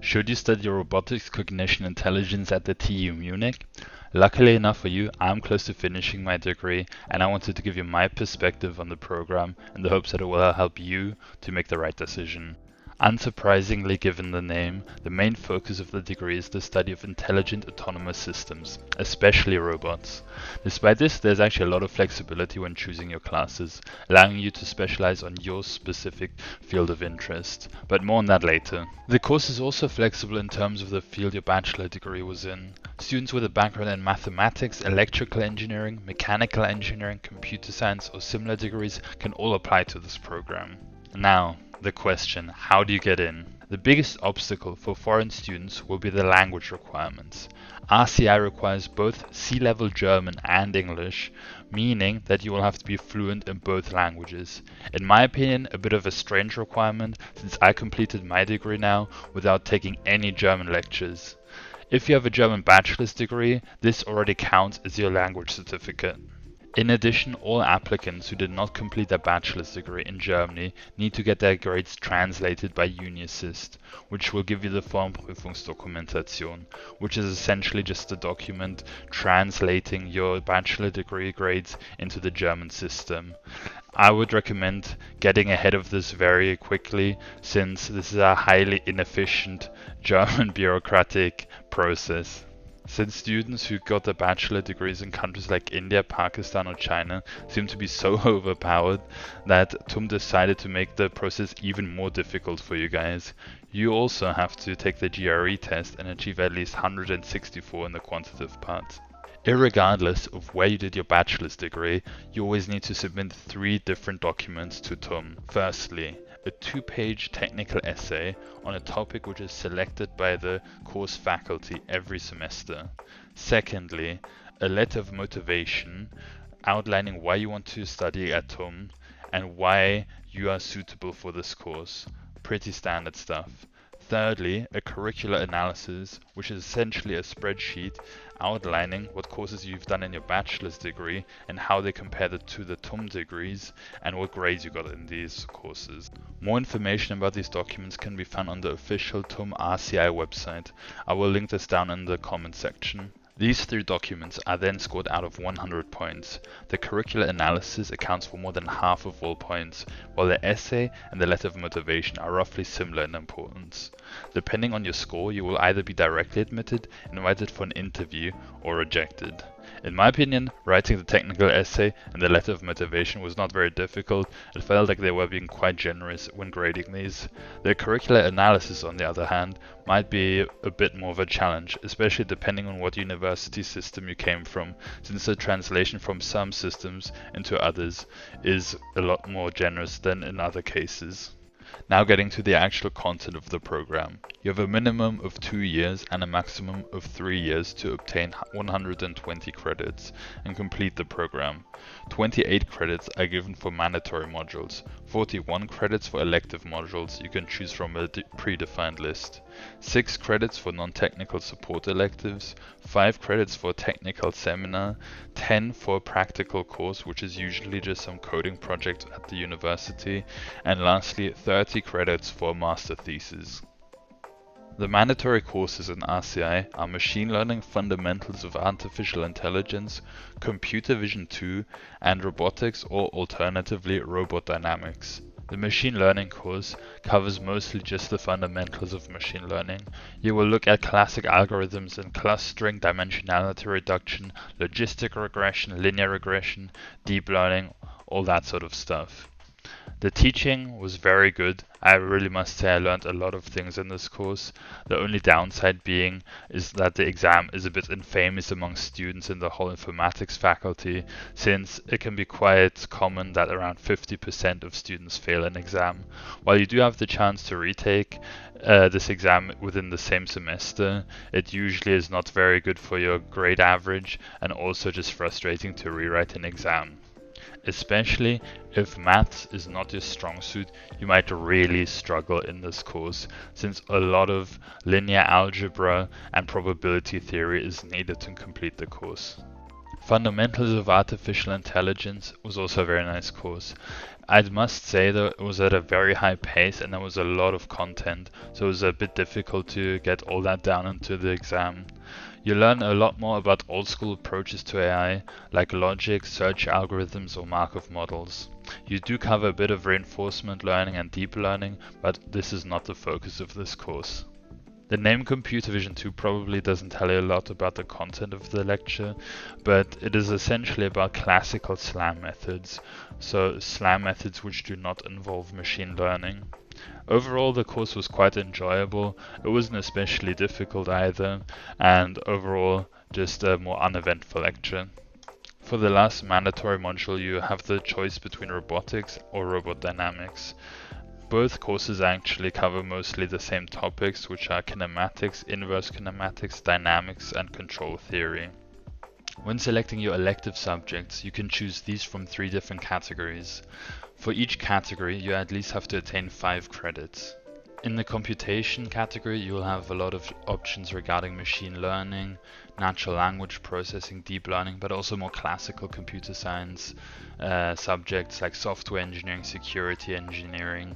Should you study Robotics, Cognition, Intelligence at the TU Munich? Luckily enough for you, I'm close to finishing my degree and I wanted to give you my perspective on the program in the hopes that it will help you to make the right decision. Unsurprisingly, given the name, the main focus of the degree is the study of intelligent autonomous systems, especially robots. Despite this, there's actually a lot of flexibility when choosing your classes, allowing you to specialize on your specific field of interest, but more on that later. The course is also flexible in terms of the field your bachelor degree was in. Students with a background in mathematics, electrical engineering, mechanical engineering, computer science, or similar degrees can all apply to this program. Now, the question, how do you get in? The biggest obstacle for foreign students will be the language requirements. RCI requires both C-level German and English, meaning that you will have to be fluent in both languages. In my opinion, a bit of a strange requirement since I completed my degree now without taking any German lectures. If you have a German bachelor's degree, this already counts as your language certificate. In addition, all applicants who did not complete their bachelor's degree in Germany need to get their grades translated by UniAssist, which will give you the Formprüfungsdokumentation, which is essentially just a document translating your bachelor degree grades into the German system. I would recommend getting ahead of this very quickly, since this is a highly inefficient German bureaucratic process. Since students who got their bachelor degrees in countries like India, Pakistan or China seem to be so overpowered that TUM decided to make the process even more difficult for you guys. You also have to take the GRE test and achieve at least 164 in the quantitative part. Irregardless of where you did your bachelor's degree, you always need to submit 3 different documents to TUM. Firstly, a 2-page technical essay on a topic which is selected by the course faculty every semester. Secondly, a letter of motivation outlining why you want to study at TUM and why you are suitable for this course. Pretty standard stuff. Thirdly, a curricular analysis, which is essentially a spreadsheet outlining what courses you've done in your bachelor's degree and how they compare to the TUM degrees and what grades you got in these courses. More information about these documents can be found on the official TUM RCI website. I will link this down in the comment section. These 3 documents are then scored out of 100 points. The curricular analysis accounts for more than half of all points, while the essay and the letter of motivation are roughly similar in importance. Depending on your score, you will either be directly admitted, invited for an interview, or rejected. In my opinion, writing the technical essay and the letter of motivation was not very difficult. It felt like they were being quite generous when grading these. The curricular analysis, on the other hand, might be a bit more of a challenge, especially depending on what university system you came from, since the translation from some systems into others is a lot more generous than in other cases. Now getting to the actual content of the program. You have a minimum of 2 years and a maximum of 3 years to obtain 120 credits and complete the program. 28 credits are given for mandatory modules, 41 credits for elective modules you can choose from a predefined list, 6 credits for non-technical support electives, 5 credits for a technical seminar, 10 for a practical course which is usually just some coding project at the university, and lastly 30 credits for a master thesis. The mandatory courses in RCI are Machine Learning Fundamentals of Artificial Intelligence, Computer Vision 2, and Robotics, or alternatively Robot Dynamics. The machine learning course covers mostly just the fundamentals of machine learning. You will look at classic algorithms in clustering, dimensionality reduction, logistic regression, linear regression, deep learning, all that sort of stuff. The teaching was very good. I really must say I learned a lot of things in this course. The only downside being is that the exam is a bit infamous among students in the whole informatics faculty, since it can be quite common that around 50% of students fail an exam. While you do have the chance to retake this exam within the same semester, it usually is not very good for your grade average and also just frustrating to rewrite an exam. Especially if maths is not your strong suit, you might really struggle in this course, since a lot of linear algebra and probability theory is needed to complete the course. Fundamentals of Artificial Intelligence was also a very nice course. I must say though, it was at a very high pace and there was a lot of content, so it was a bit difficult to get all that down into the exam. You learn a lot more about old school approaches to AI, like logic, search algorithms, or Markov models. You do cover a bit of reinforcement learning and deep learning, but this is not the focus of this course. The name Computer Vision 2 probably doesn't tell you a lot about the content of the lecture, but it is essentially about classical SLAM methods, so SLAM methods which do not involve machine learning. Overall, the course was quite enjoyable, it wasn't especially difficult either, and overall, just a more uneventful lecture. For the last mandatory module, you have the choice between robotics or robot dynamics. Both courses actually cover mostly the same topics, which are kinematics, inverse kinematics, dynamics, and control theory. When selecting your elective subjects, you can choose these from 3 different categories. For each category, you at least have to attain 5 credits. In the computation category, you will have a lot of options regarding machine learning, natural language processing, deep learning, but also more classical computer science subjects like software engineering, security engineering,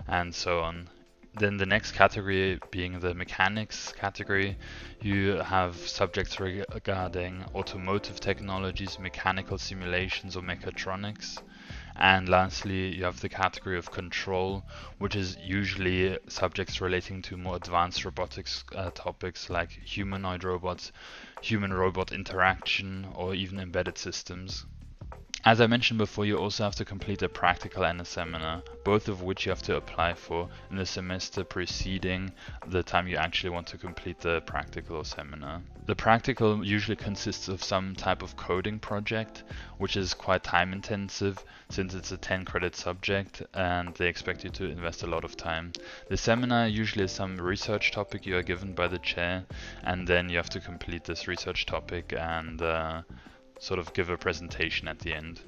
and so on. Then the next category being the mechanics category, you have subjects regarding automotive technologies, mechanical simulations or mechatronics. And lastly, you have the category of control, which is usually subjects relating to more advanced robotics topics like humanoid robots, human-robot interaction, or even embedded systems. As I mentioned before, you also have to complete a practical and a seminar, both of which you have to apply for in the semester preceding the time you actually want to complete the practical or seminar. The practical usually consists of some type of coding project, which is quite time intensive since it's a 10 credit subject and they expect you to invest a lot of time. The seminar usually is some research topic you are given by the chair, and then you have to complete this research topic and sort of give a presentation at the end.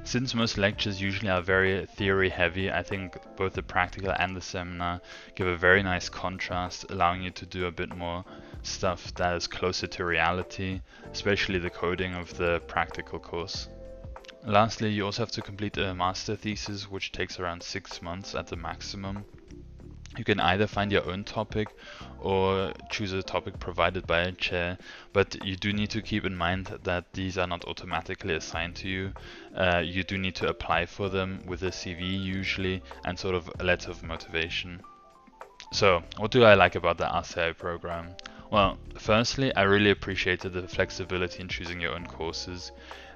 Since most lectures usually are very theory heavy, I think both the practical and the seminar give a very nice contrast, allowing you to do a bit more stuff that is closer to reality, especially the coding of the practical course. Lastly, you also have to complete a master thesis, which takes around 6 months at the maximum. You can either find your own topic or choose a topic provided by a chair, but you do need to keep in mind that these are not automatically assigned to you. You do need to apply for them with a CV usually and sort of a letter of motivation. So, what do I like about the RCI program? Well, firstly, I really appreciated the flexibility in choosing your own courses.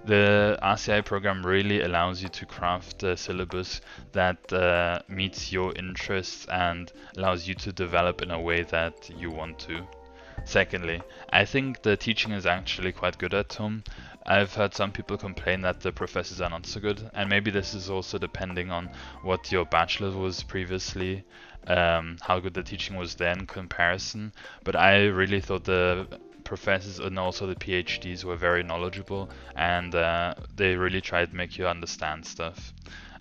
The RCI program really allows you to craft a syllabus that meets your interests and allows you to develop in a way that you want to. Secondly, I think the teaching is actually quite good at TUM. I've heard some people complain that the professors are not so good, and maybe this is also depending on what your bachelor's was previously, how good the teaching was then in comparison, but I really thought the professors and also the PhDs were very knowledgeable and they really tried to make you understand stuff.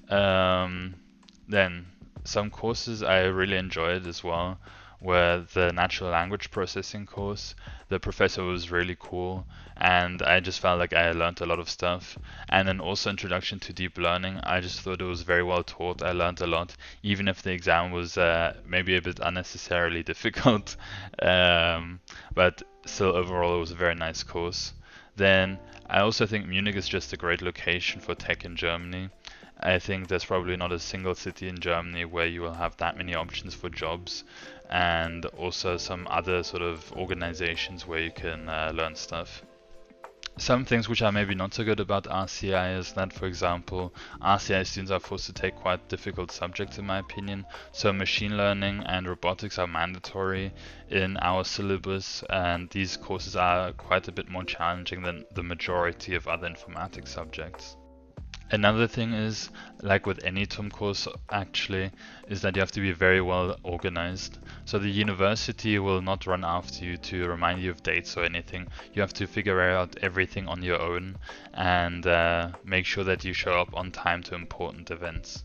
Then some courses I really enjoyed as well were the natural language processing course. The professor was really cool and I just felt like I learned a lot of stuff. And then also introduction to deep learning. I just thought it was very well taught. I learned a lot, even if the exam was maybe a bit unnecessarily difficult. But still overall it was a very nice course. Then I also think Munich is just a great location for tech in Germany. I think there's probably not a single city in Germany where you will have that many options for jobs, and also some other sort of organizations where you can learn stuff. Some things which are maybe not so good about RCI is that, for example, RCI students are forced to take quite difficult subjects in my opinion. So machine learning and robotics are mandatory in our syllabus, and these courses are quite a bit more challenging than the majority of other informatics subjects. Another thing is, like with any TUM course actually, is that you have to be very well organized. So the university will not run after you to remind you of dates or anything. You have to figure out everything on your own and make sure that you show up on time to important events.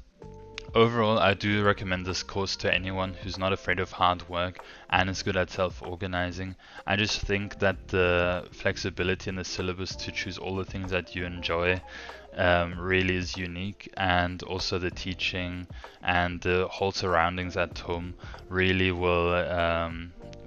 Overall, I do recommend this course to anyone who's not afraid of hard work and is good at self-organizing. I just think that the flexibility in the syllabus to choose all the things that you enjoy really is unique, and also the teaching and the whole surroundings at TUM really will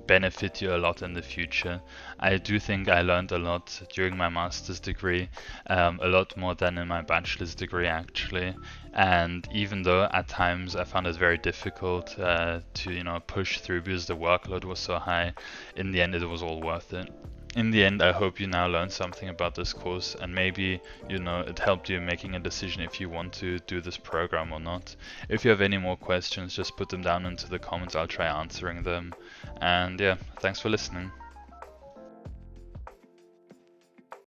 benefit you a lot in the future. I do think I learned a lot during my master's degree, a lot more than in my bachelor's degree actually. And even though at times I found it very difficult to push through because the workload was so high, in the end it was all worth it. In the end, I hope you now learned something about this course, and maybe it helped you in making a decision if you want to do this program or not. If you have any more questions, just put them down into the comments. I'll try answering them. And yeah, thanks for listening.